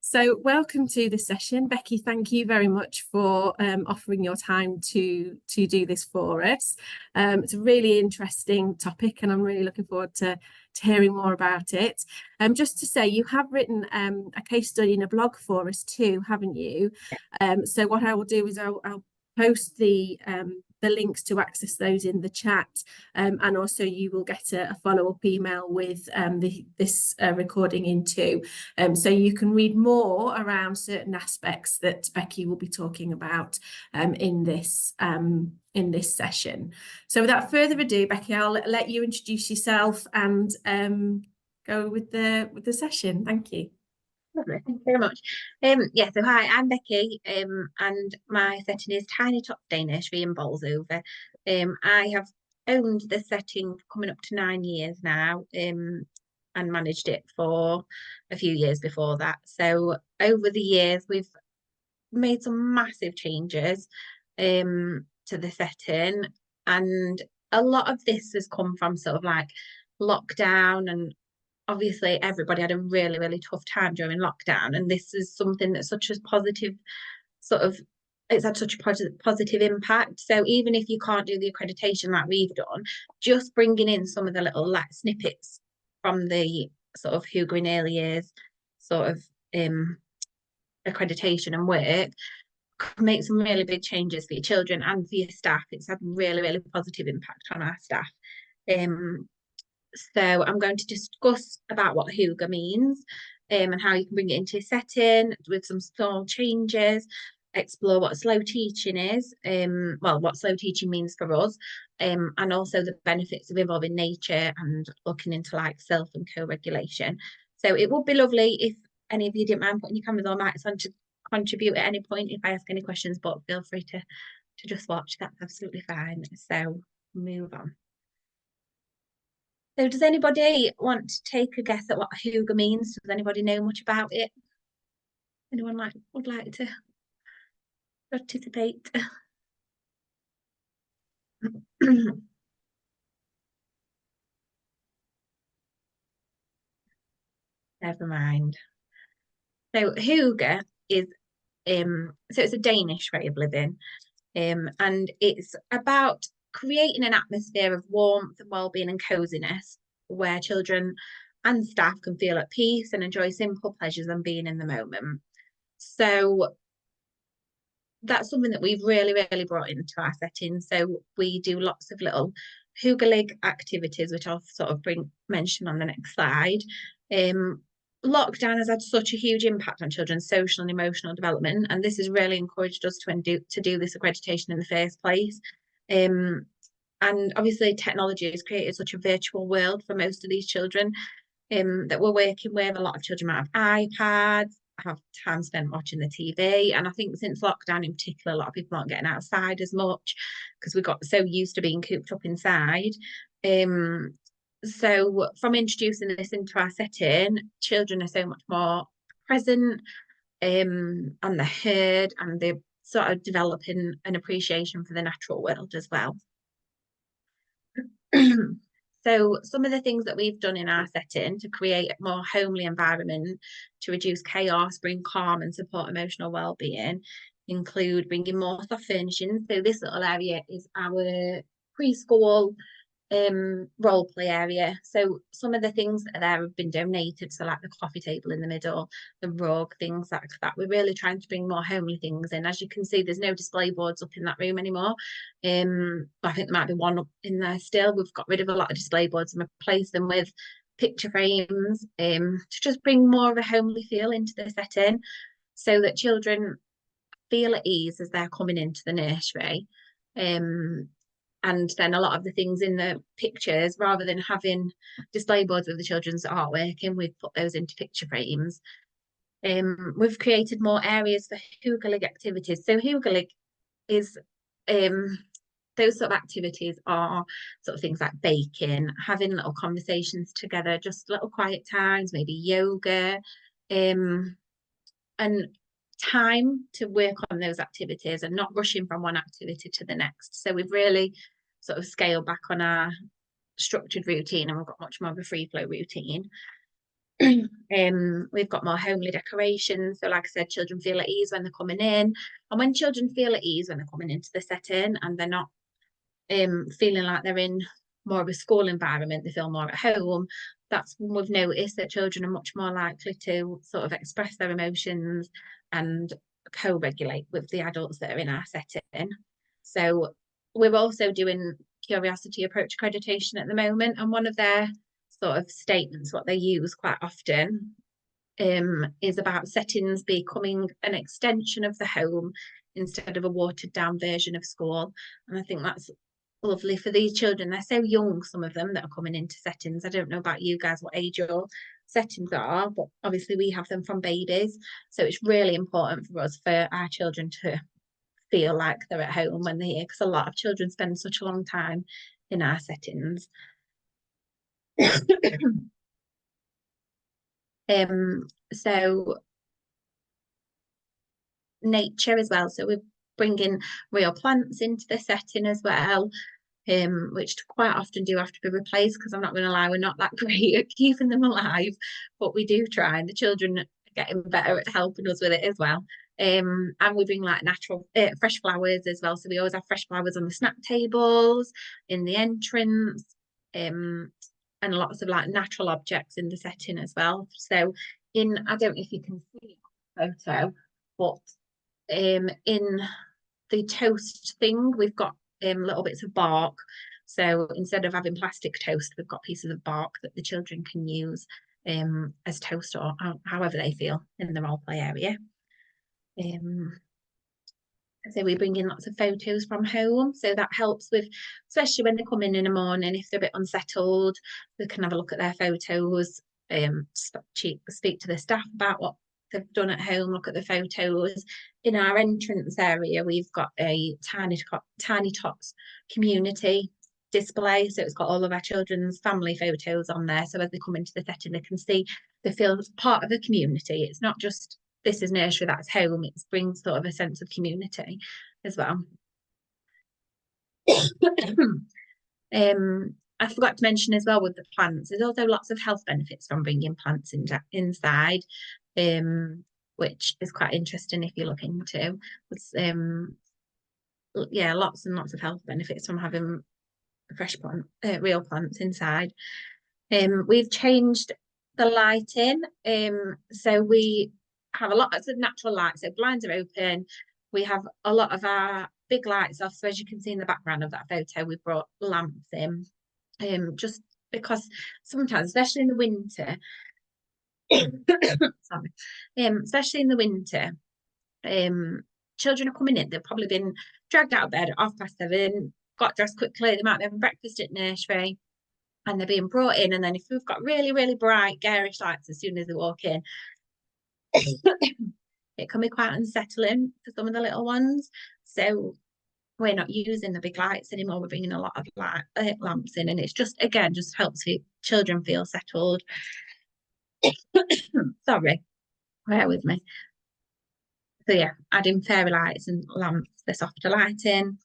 So welcome to this session. Becky, thank you very much for offering your time to do this for us. It's a really interesting topic and I'm really looking forward to hearing more about it. Just to say, you have written a case study in a blog for us too, haven't you? So what I will do is I'll post the links to access those in the chat, and also you will get a follow-up email with this recording in too, so you can read more around certain aspects that Becky will be talking about in this session. So without further ado, Becky, I'll let you introduce yourself and go with the session. Thank you. Lovely, thank you very much. So hi, I'm Becky, and my setting is Tiny Tots Nursery in Bolsover. I have owned this setting coming up to 9 years now, and managed it for a few years before that. So over the years, we've made some massive changes to the setting, and a lot of this has come from sort of like lockdown, and obviously everybody had a really tough time during lockdown, and this is something that's such a positive it's had such a positive impact. So even if you can't do the accreditation like we've done, just bringing in some of the little like snippets from the sort of Hugo in early years sort of accreditation and work could make some really big changes for your children and for your staff. It's had really positive impact on our staff. So I'm going to discuss about what Hugo means, and how you can bring it into a setting with some small changes, explore what slow teaching is, what slow teaching means for us, and also the benefits of involving nature and looking into like self and co-regulation. So it would be lovely if any of you didn't mind putting your cameras or mics on to contribute at any point if I ask any questions, but feel free to just watch. That's absolutely fine. So move on. So does anybody want to take a guess at what Hugo means? Does anybody know much about it? Anyone would like to participate? Never mind. So Hugo is so it's a Danish way of living, and it's about creating an atmosphere of warmth and well-being and coziness where children and staff can feel at peace and enjoy simple pleasures and being in the moment. So that's something that we've really brought into our setting. So we do lots of little Hugo activities, which I'll sort of mention on the next slide. Lockdown has had such a huge impact on children's social and emotional development, and this has really encouraged us to do this accreditation in the first place. And obviously technology has created such a virtual world for most of these children that we're working with. A lot of children might have iPads, have time spent watching the TV, and I think since lockdown in particular, a lot of people aren't getting outside as much because we got so used to being cooped up inside. So from introducing this into our setting, children are so much more present, and they're heard, and they're sort of developing an appreciation for the natural world as well. So some of the things that we've done in our setting to create a more homely environment, to reduce chaos, bring calm and support emotional well-being, include bringing more soft furnishings. So this little area is our preschool role play area. So some of the things that are there have been donated, so like the coffee table in the middle, the rug, things like that. We're really trying to bring more homely things in. As you can see, there's no display boards up in that room anymore. I think there might be one up in there still. We've got rid of a lot of display boards and replaced them with picture frames, to just bring more of a homely feel into the setting so that children feel at ease as they're coming into the nursery. And then a lot of the things in the pictures, rather than having display boards with the children's artwork in, we've put those into picture frames. We've created more areas for Hugo activities. So Hugo is those sort of activities are sort of things like baking, having little conversations together, just little quiet times, maybe yoga, and time to work on those activities and not rushing from one activity to the next. So we've really sort of scaled back on our structured routine, and we've got much more of a free flow routine. We've got more homely decorations. So like I said, children feel at ease when they're coming in. And when children feel at ease when they're coming into the setting and they're not feeling like they're in more of a school environment, they feel more at home. That's when we've noticed that children are much more likely to sort of express their emotions and co-regulate with the adults that are in our setting. So we're also doing Curiosity Approach accreditation at the moment, and one of their sort of statements, what they use quite often, is about settings becoming an extension of the home instead of a watered down version of school. And I think that's lovely for these children. They're so young, some of them that are coming into settings. I don't know about you guys, what age your settings are, but obviously we have them from babies. So it's really important for us, for our children to feel like they're at home when they're here, because a lot of children spend such a long time in our settings. So nature as well. So we're bringing real plants into the setting as well, which quite often do have to be replaced, because I'm not going to lie, we're not that great at keeping them alive, but we do try, and the children are getting better at helping us with it as well. And we bring like natural fresh flowers as well. So we always have fresh flowers on the snack tables, in the entrance, and lots of like natural objects in the setting as well. So I don't know if you can see the photo, but in the toast thing, we've got little bits of bark. So instead of having plastic toast, we've got pieces of bark that the children can use as toast, or however they feel in the role play area. So we bring in lots of photos from home, so that helps with, especially when they come in the morning, if they're a bit unsettled, they can have a look at their photos, speak to the staff about what they've done at home, look at the photos. In our entrance area, we've got a Tiny Tots community display, so it's got all of our children's family photos on there, so as they come into the setting, they can see, they feel part of the community. It's not just this is nursery, that's home. It brings sort of a sense of community as well. I forgot to mention as well with the plants, there's also lots of health benefits from bringing plants inside, which is quite interesting if you look into. Yeah, lots and lots of health benefits from having fresh real plants inside. We've changed the lighting, so we have a lot of natural light, so blinds are open. We have a lot of our big lights off, so as you can see in the background of that photo, we've brought lamps in, just because sometimes, especially in the winter, sorry, especially in the winter, children are coming in, they've probably been dragged out of bed at 7:30, got dressed quickly, they might be having breakfast at nursery, and they're being brought in, and then if we've got really, really bright, garish lights as soon as they walk in, it can be quite unsettling for some of the little ones. So we're not using the big lights anymore. We're bringing a lot of lamps in, and it's just, again, just helps children feel settled. Sorry, bear with me. So yeah, adding fairy lights and lamps, the softer lighting.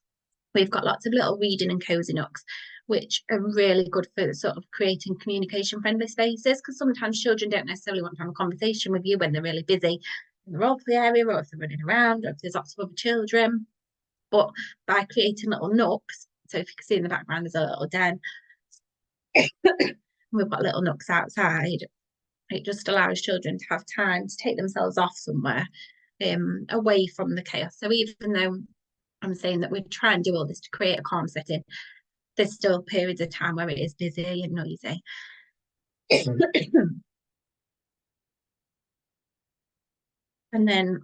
We've got lots of little reading and cozy nooks, which are really good for sort of creating communication friendly spaces, because sometimes children don't necessarily want to have a conversation with you when they're really busy in the role play area, or if they're running around, or if there's lots of other children. But by creating little nooks, so if you can see in the background, there's a little den. We've got little nooks outside. It just allows children to have time to take themselves off somewhere, away from the chaos. So even though I'm saying that we try and do all this to create a calm setting, there's still periods of time where it is busy and noisy. And then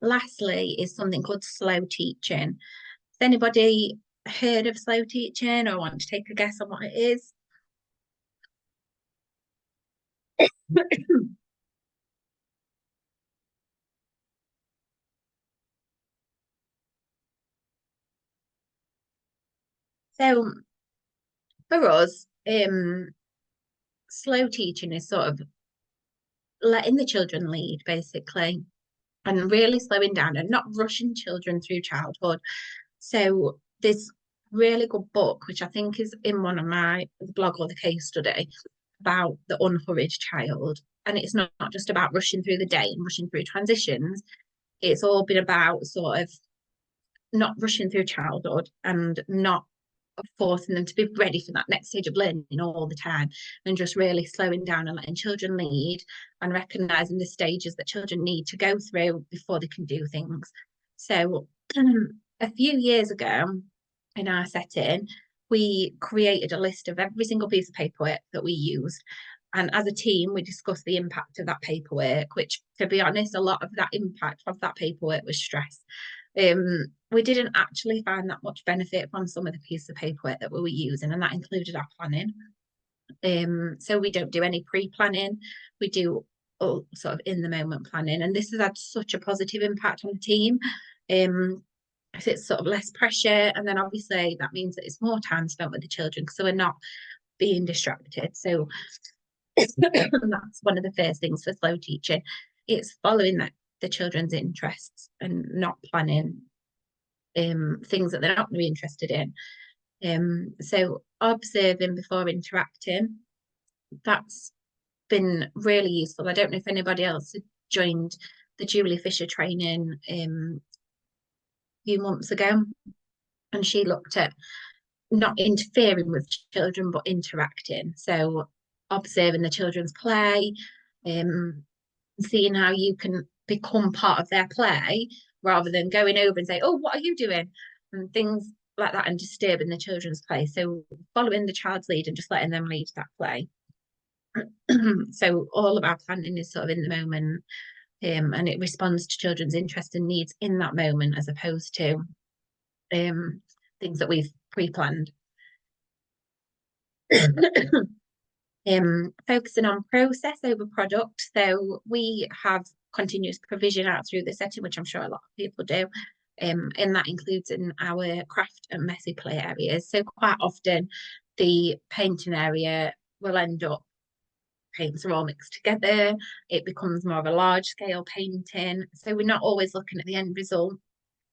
lastly is something called slow teaching. Has anybody heard of slow teaching or want to take a guess on what it is? So for us, slow teaching is sort of letting the children lead, basically, and really slowing down and not rushing children through childhood. So this really good book, which I think is in one of my blog or the case study, about the unhurried child. And it's not just about rushing through the day and rushing through transitions. It's all been about sort of not rushing through childhood and not forcing them to be ready for that next stage of learning all the time, and just really slowing down and letting children lead and recognizing the stages that children need to go through before they can do things. So a few years ago in our setting, we created a list of every single piece of paperwork that we used. And as a team, we discussed the impact of that paperwork, which, to be honest, a lot of that impact of that paperwork was stress. We didn't actually find that much benefit from some of the pieces of paperwork that we were using, and that included our planning. So we don't do any pre-planning. We do all sort of in the moment planning, and this has had such a positive impact on the team. If it's sort of less pressure, and then obviously that means that it's more time spent with the children, so we're not being distracted. So that's one of the first things for slow teaching. It's following the children's interests and not planning things that they're not going to be interested in. So observing before interacting, that's been really useful. I don't know if anybody else had joined the Julie Fisher training a few months ago, and she looked at not interfering with children but interacting. So observing the children's play, seeing how you can become part of their play rather than going over and say, oh, what are you doing? And things like that, and disturbing the children's play. So following the child's lead and just letting them lead that play. So all of our planning is sort of in the moment, and it responds to children's interests and needs in that moment, as opposed to things that we've pre-planned. Focusing on process over product. So we have continuous provision out through the setting, which I'm sure a lot of people do. And that includes in our craft and messy play areas. So quite often the painting area will end up, paints are all mixed together. It becomes more of a large scale painting. So we're not always looking at the end result.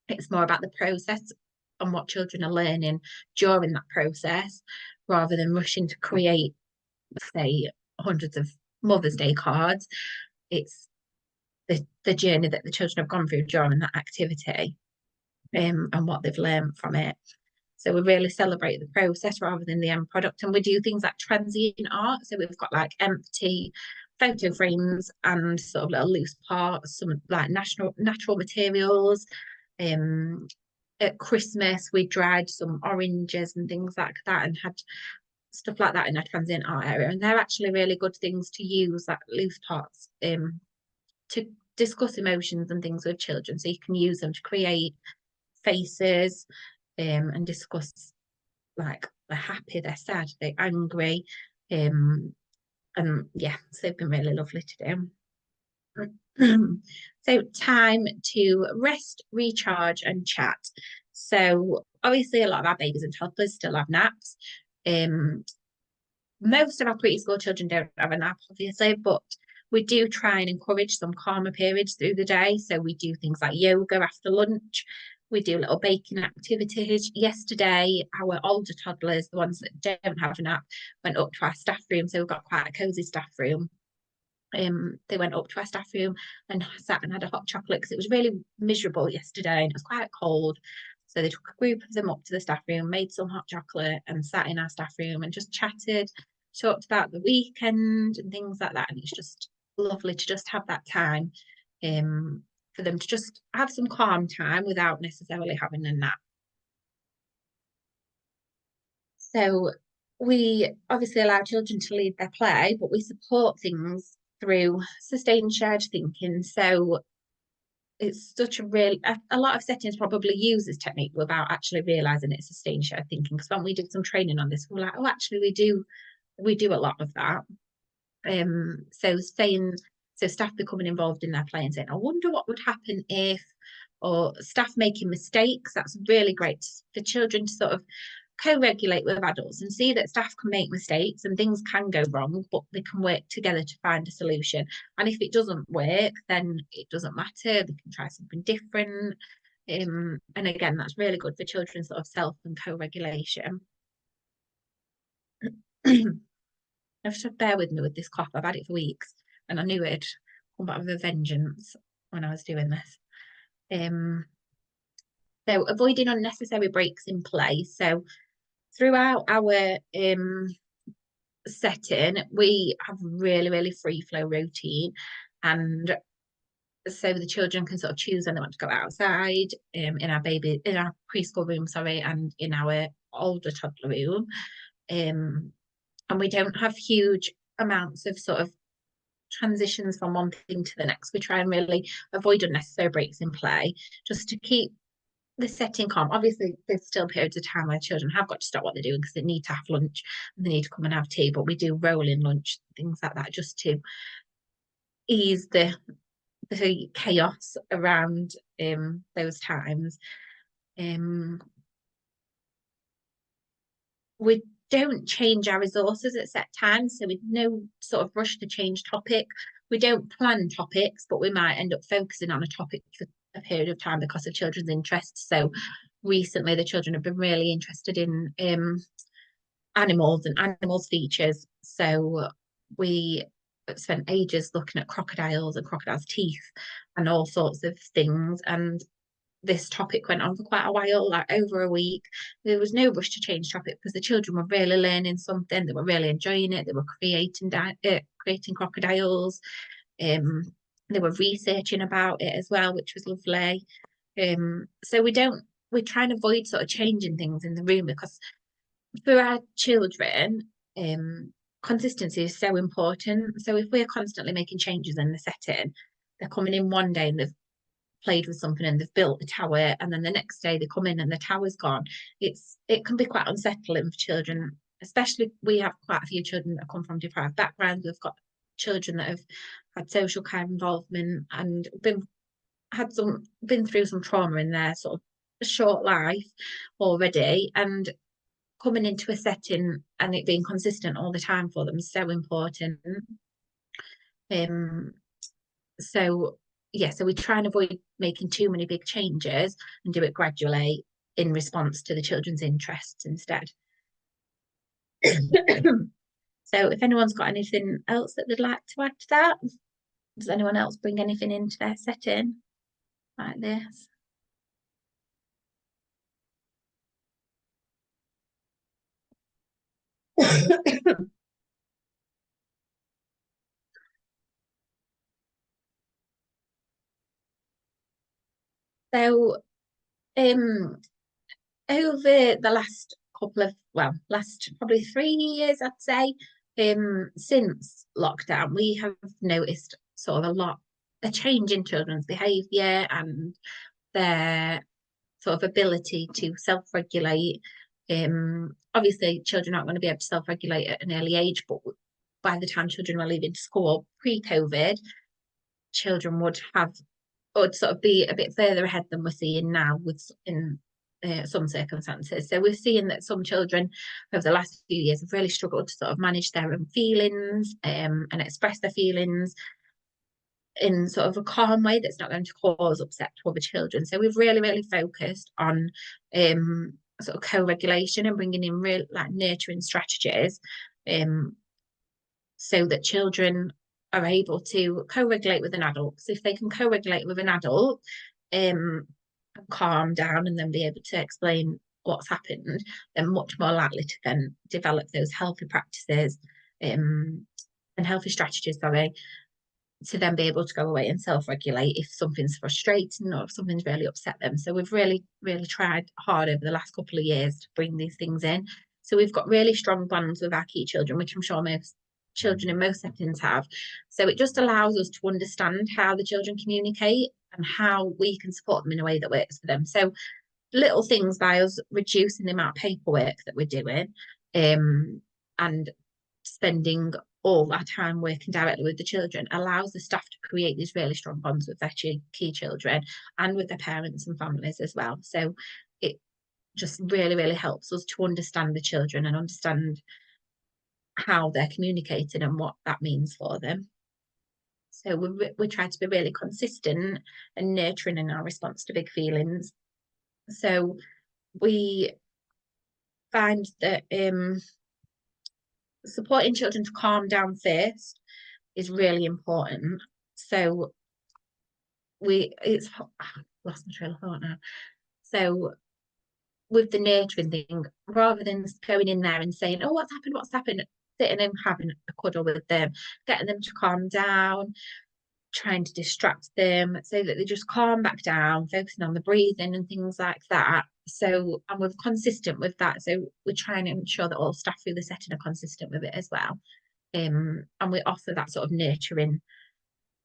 It's more about the process and what children are learning during that process, rather than rushing to create, say, hundreds of Mother's Day cards. It's the journey that the children have gone through during that activity, and what they've learned from it. So we really celebrate the process rather than the end product. And we do things like transient art. So we've got like empty photo frames and sort of little loose parts, some like natural materials. At Christmas, we dried some oranges and things like that, and had stuff like that in our transient art area. And they're actually really good things to use, like loose parts, to discuss emotions and things with children. So you can use them to create faces, and discuss, like, they're happy, they're sad, they're angry. And yeah, so they've been really lovely to do. So time to rest, recharge and chat. So obviously a lot of our babies and toddlers still have naps. Most of our preschool children don't have a nap, obviously, but we do try and encourage some calmer periods through the day. So we do things like yoga after lunch. We do little baking activities. Yesterday, our older toddlers, the ones that don't have a nap, went up to our staff room. So we've got quite a cosy staff room. They went up to our staff room and sat and had a hot chocolate, because it was really miserable yesterday and it was quite cold. So they took a group of them up to the staff room, made some hot chocolate and sat in our staff room and just chatted, talked about the weekend and things like that. And it's just lovely to just have that time, for them to just have some calm time without necessarily having a nap. So we obviously allow children to lead their play, but we support things through sustained shared thinking. So it's such a lot of settings probably use this technique without actually realizing it's sustained shared thinking. Because when we did some training on this, we were like, oh, actually we do a lot of that. So staff becoming involved in their play and saying, I wonder what would happen if, or staff making mistakes. That's really great for children to sort of co-regulate with adults and see that staff can make mistakes and things can go wrong, but they can work together to find a solution. And if it doesn't work, then it doesn't matter. They can try something different. And again, that's really good for children's sort of self and co-regulation. have to bear with me with this cough. I've had it for weeks, and I knew it'd come back with a vengeance when I was doing this. So avoiding unnecessary breaks in play. So throughout our setting, we have really free flow routine, and so the children can sort of choose when they want to go outside, in our preschool room, sorry, and in our older toddler room. And we don't have huge amounts of sort of transitions from one thing to the next. We try and really avoid unnecessary breaks in play, just to keep the setting calm. Obviously, there's still periods of time where children have got to stop what they're doing because they need to have lunch and they need to come and have tea, but we do rolling lunch, things like that, just to ease the chaos around those times. We don't change our resources at set times, so with no sort of rush to change topic. We don't plan topics, but we might end up focusing on a topic for a period of time because of children's interests. So recently the children have been really interested in animals and animals features. So we spent ages looking at crocodiles and crocodiles' teeth and all sorts of things. And this topic went on for quite a while, like over a week. There was no rush to change topic because the children were really learning something. They were really enjoying it. They were creating crocodiles. They were researching about it as well, which was lovely. So we try and avoid sort of changing things in the room, because for our children, consistency is so important. So if we're constantly making changes in the setting, they're coming in one day and they've played with something and they've built a tower, and then the next day they come in and the tower's gone. It can be quite unsettling for children, especially we have quite a few children that come from deprived backgrounds. We've got children that have had social care involvement and been through some trauma in their sort of short life already, and coming into a setting and it being consistent all the time for them is so important. So we try and avoid making too many big changes and do it gradually in response to the children's interests instead. So if anyone's got anything else that they'd like to add to that, does anyone else bring anything into their setting like this? So over the last last probably 3 years, I'd say, since lockdown, we have noticed sort of a change in children's behaviour and their sort of ability to self-regulate. Obviously, children aren't going to be able to self-regulate at an early age, but by the time children were leaving school pre-COVID, children would sort of be a bit further ahead than we're seeing now in some circumstances. So we're seeing that some children over the last few years have really struggled to sort of manage their own feelings and express their feelings in sort of a calm way that's not going to cause upset to other children. So we've really focused on sort of co-regulation and bringing in real like nurturing strategies so that children are able to co-regulate with an adult. So if they can co-regulate with an adult, calm down and then be able to explain what's happened, they're much more likely to then develop those healthy practices and healthy strategies, to then be able to go away and self-regulate if something's frustrating or if something's really upset them. So we've really tried hard over the last couple of years to bring these things in. So we've got really strong bonds with our key children, which I'm sure most children in most settings have. So it just allows us to understand how the children communicate and how we can support them in a way that works for them. So little things by us reducing the amount of paperwork that we're doing and spending all that time working directly with the children allows the staff to create these really strong bonds with their key children and with their parents and families as well. So it just really helps us to understand the children and understand how they're communicating and what that means for them. So we try to be really consistent and nurturing in our response to big feelings. So we find that supporting children to calm down first is really important. So it's lost my trail of thought now. So with the nurturing thing, rather than going in there and saying, oh, what's happened, sitting and having a cuddle with them, getting them to calm down, trying to distract them so that they just calm back down, focusing on the breathing and things like that. So, and we're consistent with that. So we're trying to ensure that all staff through the setting are consistent with it as well. And we offer that sort of nurturing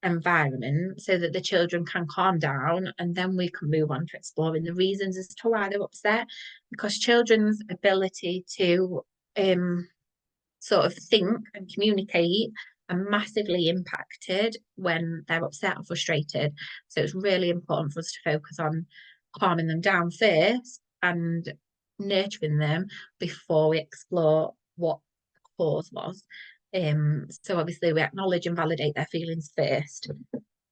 environment so that the children can calm down, and then we can move on to exploring the reasons as to why they're upset, because children's ability to sort of think and communicate are massively impacted when they're upset or frustrated. So it's really important for us to focus on calming them down first and nurturing them before we explore what the cause was. So obviously we acknowledge and validate their feelings first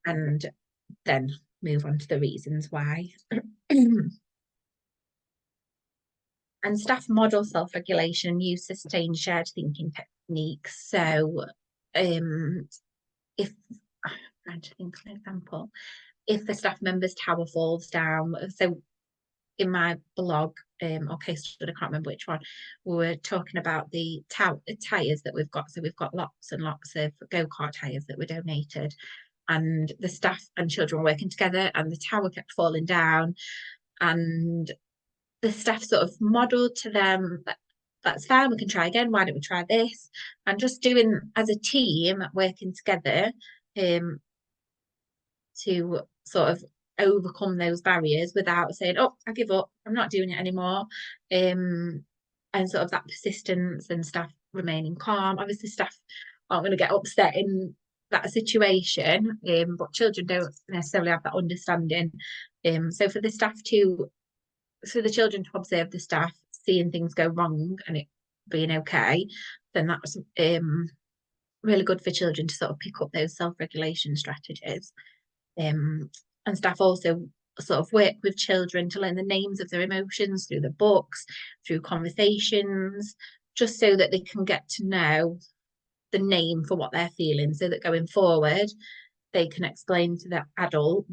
and then move on to the reasons why. And staff model self-regulation, use sustained shared thinking techniques. So if I'm trying to think of an example, if a staff member's tower falls down, so in my blog or case study, I can't remember which one, we were talking about the tyres that we've got. So we've got lots and lots of go-kart tyres that were donated, and the staff and children were working together, and the tower kept falling down, and the staff sort of modelled to them that that's fine, we can try again, why don't we try this, and just doing as a team, working together to sort of overcome those barriers without saying, oh, I give up, I'm not doing it anymore. And sort of that persistence and staff remaining calm. Obviously staff aren't going to get upset in that situation, but children don't necessarily have that understanding. So for the children to observe the staff seeing things go wrong and it being okay, then that's really good for children to sort of pick up those self-regulation strategies. And staff also sort of work with children to learn the names of their emotions through the books, through conversations, just so that they can get to know the name for what they're feeling, so that going forward they can explain to the adult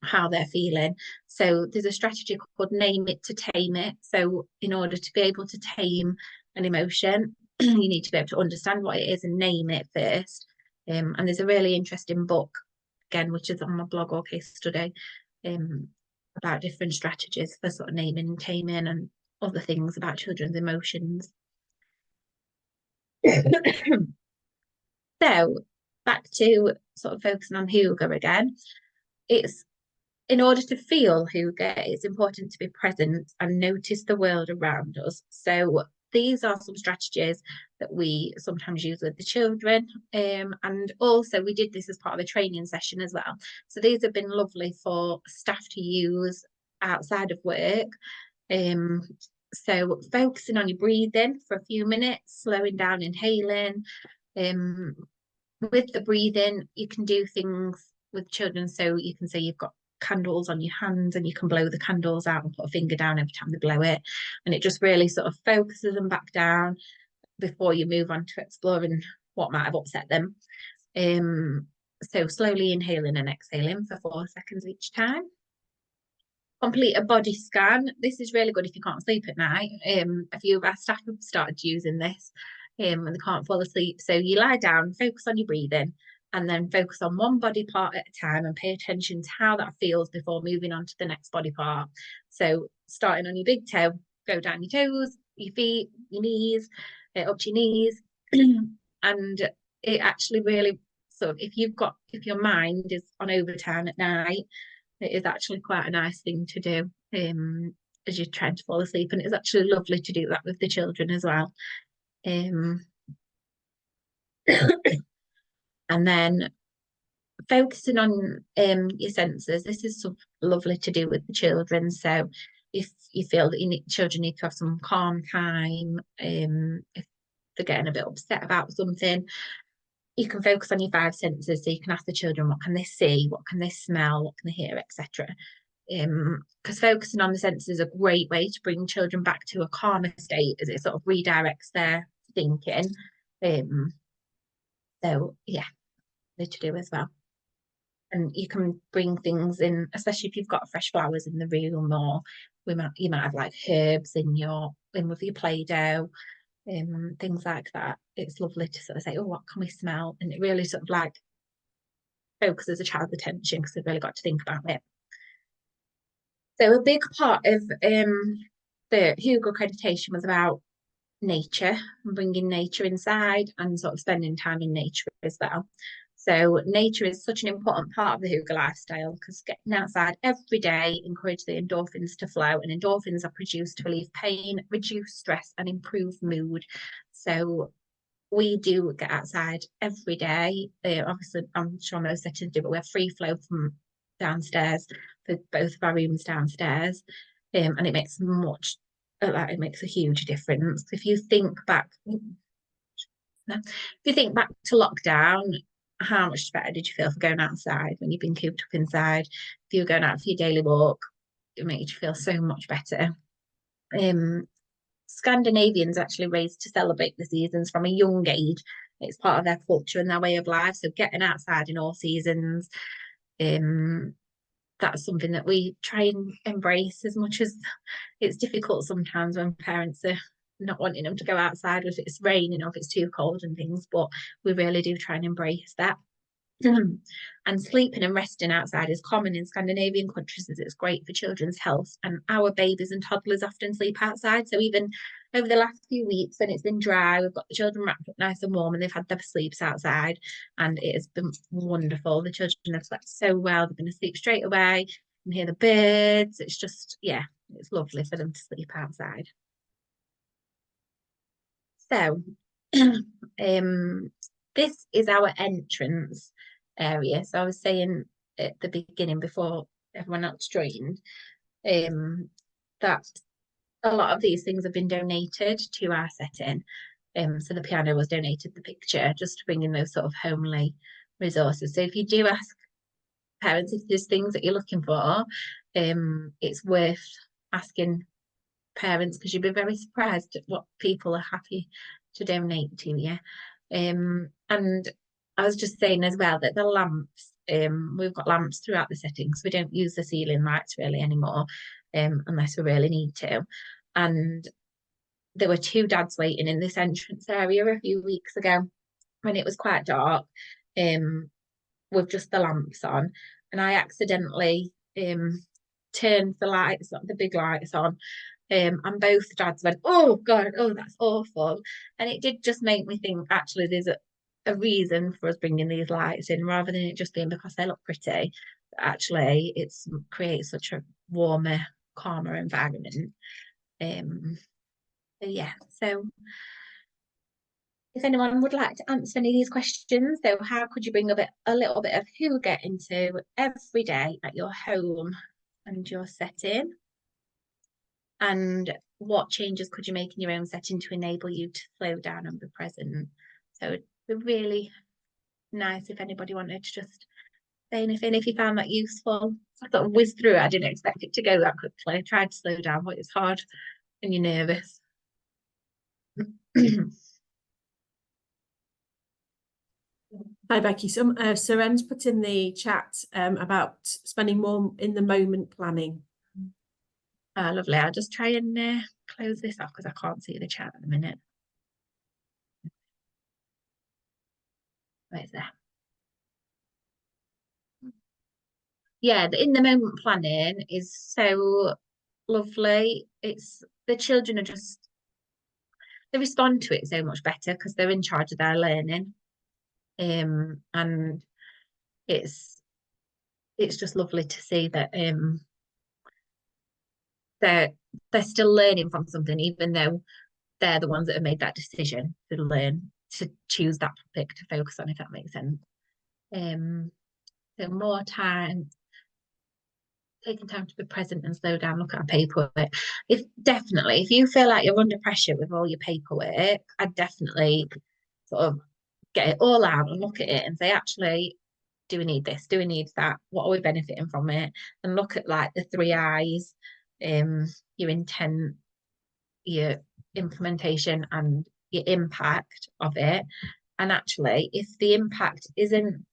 how they're feeling. So there's a strategy called name it to tame it. So in order to be able to tame an emotion, you need to be able to understand what it is and name it first. And there's a really interesting book, again, which is on my blog or case study, about different strategies for sort of naming and taming and other things about children's emotions. So back to sort of focusing on hygge again. It's in order to feel hygge, it's important to be present and notice the world around us. So these are some strategies that we sometimes use with the children. And also we did this as part of a training session as well. So these have been lovely for staff to use outside of work. So focusing on your breathing for a few minutes, slowing down, inhaling. With the breathing, you can do things with children. So you can say you've got candles on your hands and you can blow the candles out and put a finger down every time they blow it, and it just really sort of focuses them back down before you move on to exploring what might have upset them. So slowly inhaling and exhaling for 4 seconds each time. Complete a body scan. This is really good if you can't sleep at night. A few of our staff have started using this and they can't fall asleep. So you lie down, focus on your breathing, and then focus on one body part at a time and pay attention to how that feels before moving on to the next body part. So starting on your big toe, go down your toes, your feet, your knees, up to your knees. And it actually really sort of, if your mind is on overtime at night, it is actually quite a nice thing to do as you're trying to fall asleep. And it's actually lovely to do that with the children as well. And then focusing on your senses. This is so lovely to do with the children. So if you feel that children need to have some calm time, if they're getting a bit upset about something, you can focus on your 5 senses. So you can ask the children, what can they see, what can they smell, what can they hear, etc. Because focusing on the senses is a great way to bring children back to a calmer state, as it sort of redirects their thinking. So yeah, to do as well. And you can bring things in, especially if you've got fresh flowers in the room, or you might have like herbs in with your Play-Doh, things like that. It's lovely to sort of say, oh, what can we smell? And it really sort of like focuses a child's attention, because they've really got to think about it. So a big part of the Hugo accreditation was about nature and bringing nature inside and sort of spending time in nature as well. So nature is such an important part of the Hugo lifestyle, because getting outside every day encourages the endorphins to flow, and endorphins are produced to relieve pain, reduce stress, and improve mood. So we do get outside every day. Obviously, I'm sure most settings do, but we have free flow from downstairs for both of our rooms downstairs, and it makes it makes a huge difference. If you think back to lockdown, how much better did you feel for going outside when you've been cooped up inside? If you were going out for your daily walk, it made you feel so much better. Scandinavians actually raised to celebrate the seasons from a young age. It's part of their culture and their way of life. So getting outside in all seasons, that's something that we try and embrace, as much as it's difficult sometimes when parents are not wanting them to go outside, if it's raining or if it's too cold and things, but we really do try and embrace that. And sleeping and resting outside is common in Scandinavian countries, as it's great for children's health, and our babies and toddlers often sleep outside. So even over the last few weeks, when it's been dry, we've got the children wrapped up nice and warm, and they've had their sleeps outside, and it has been wonderful. The children have slept so well, they're going to sleep straight away and hear the birds. It's just, yeah, it's lovely for them to sleep outside. So this is our entrance area. So I was saying at the beginning, before everyone else joined, that a lot of these things have been donated to our setting. So the piano was donated, the picture, just to bring in those sort of homely resources. So if you do ask parents if there's things that you're looking for, it's worth asking parents, because you'd be very surprised at what people are happy to donate to you. And I was just saying as well that the lamps, we've got lamps throughout the settings. We don't use the ceiling lights really anymore, unless we really need to. And there were 2 dads waiting in this entrance area a few weeks ago when it was quite dark, with just the lamps on, and I accidentally turned the big lights on, and both dads went, oh God, oh, that's awful. And it did just make me think, actually, there's a reason for us bringing these lights in, rather than it just being because they look pretty. Actually, it creates such a warmer, calmer environment. Yeah, so if anyone would like to answer any of these questions, so how could you bring a little bit of Hugo into every day at your home and your setting? And what changes could you make in your own setting to enable you to slow down and be present? So it'd be really nice if anybody wanted to just say anything, if you found that useful. I sort of whizzed through it. I didn't expect it to go that quickly. I tried to slow down, but it's hard when you're nervous. Hi Becky, Seren's put in the chat about spending more in the moment planning. Lovely. I'll just try and close this off because I can't see the chat at the minute. Right there. Yeah, the in the moment planning is so lovely. It's the children are just, they respond to it so much better because they're in charge of their learning. And it's just lovely to see that they're still learning from something, even though they're the ones that have made that decision to learn, to choose that topic to focus on, if that makes sense. So more time, taking time to be present and slow down, look at our paperwork. If you feel like you're under pressure with all your paperwork, I'd definitely sort of get it all out and look at it and say, actually, do we need this? Do we need that? What are we benefiting from it? And look at like the 3 I's, your intent, your implementation, and your impact of it. And actually, if the impact isn't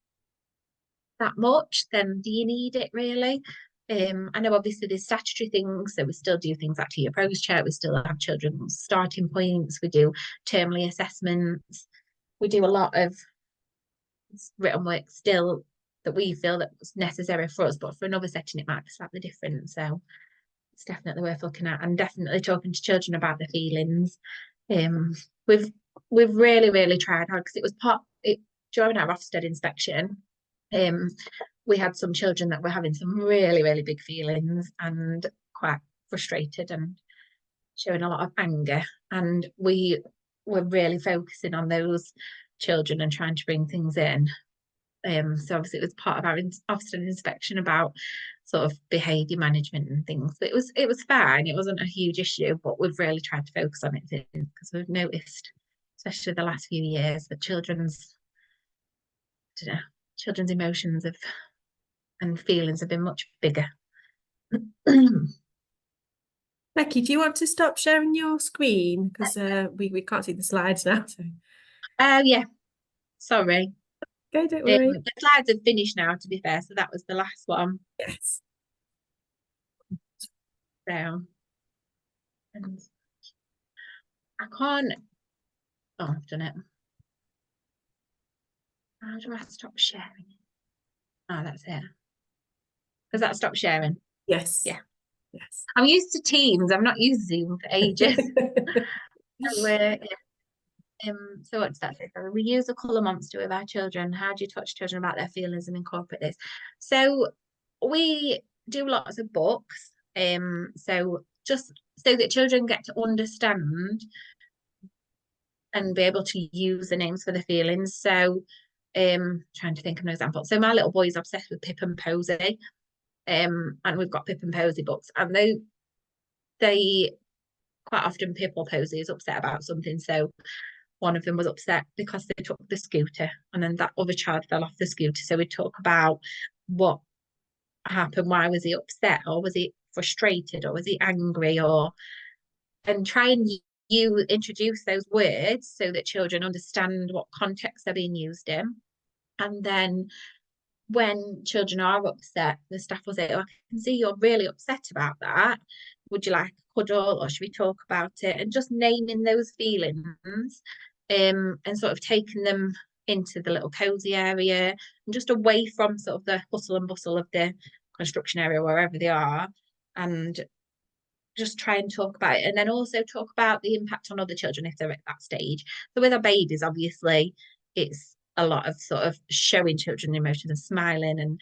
that much, then do you need it really? I know obviously there's statutory things, so we still do things like your progress check, we still have children's starting points, we do termly assessments, we do a lot of written work still that we feel that's necessary for us, but for another setting it might be slightly different. So it's definitely worth looking at, and definitely talking to children about their feelings. We've really tried hard, because it was during our Ofsted inspection. We had some children that were having some really big feelings and quite frustrated and showing a lot of anger, and we were really focusing on those children and trying to bring things in. So obviously it was part of our Ofsted inspection about sort of behaviour management and things. But it was fine. It wasn't a huge issue, but we've really tried to focus on it because we've noticed, especially the last few years, that children's emotions and feelings have been much bigger. Becky, do you want to stop sharing your screen? Because we can't see the slides now. So. Yeah, sorry. Okay, don't worry. The slides have finished now, to be fair, so that was the last one. Yes. So, and I can't. Oh, I've done it. How do I stop sharing? Oh, that's it. Does that stop sharing? Yes. Yeah. Yes. I'm used to Teams. I've not used Zoom for ages. So what does that say? So we use a colour monster with our children. How do you touch children about their feelings and incorporate this? So we do lots of books. So just so that children get to understand and be able to use the names for the feelings. So trying to think of an example. So my little boy is obsessed with Pip and Posy. And we've got Pip and Posy books, and they quite often Pip or Posy is upset about something. So one of them was upset because they took the scooter, and then that other child fell off the scooter. So we talk about what happened, why was he upset, or was he frustrated, or was he angry, and try and you introduce those words so that children understand what context they're being used in. And then when children are upset, the staff will say, oh, I can see you're really upset about that. Would you like a cuddle, or should we talk about it? And just naming those feelings, and sort of taking them into the little cozy area and just away from sort of the hustle and bustle of the construction area, wherever they are, and just try and talk about it. And then also talk about the impact on other children if they're at that stage. So with our babies, obviously, it's a lot of sort of showing children emotions and smiling and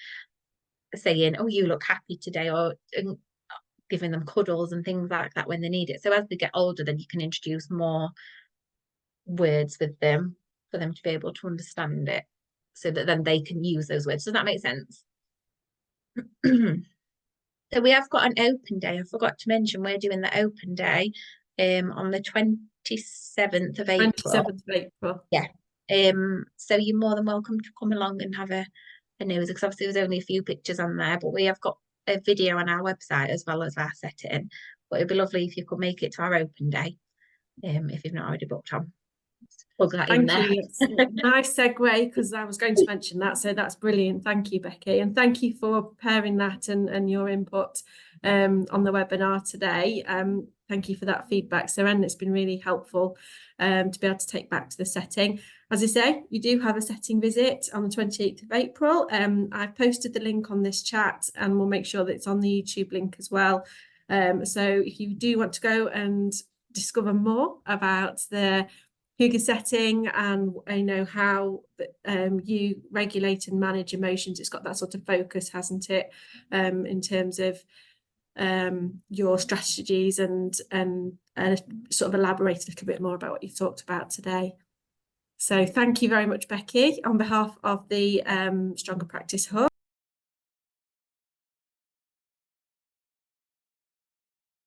saying, oh, you look happy today, or giving them cuddles and things like that when they need it. So as they get older, then you can introduce more words with them for them to be able to understand it, so that then they can use those words. Does that make sense? So we have got an open day. I forgot to mention we're doing the open day on the 27th of April. 27th of April. Yeah. So you're more than welcome to come along and have a nose, because obviously there's only a few pictures on there, but we have got a video on our website as well as our setting. But it'd be lovely if you could make it to our open day, if you've not already booked on. Plug that in there. Thank you. It's a nice segue, because I was going to mention that, so that's brilliant. Thank you, Becky, and thank you for preparing that and your input on the webinar today. Thank you for that feedback, Seren. It's been really helpful to be able to take back to the setting. As I say, you do have a setting visit on the 28th of April. I've posted the link on this chat, and we'll make sure that it's on the YouTube link as well. So if you do want to go and discover more about the Hygge setting and how you regulate and manage emotions, it's got that sort of focus, hasn't it, in terms of your strategies, and sort of elaborate a little bit more about what you've talked about today. So thank you very much, Becky, on behalf of the Stronger Practice Hub.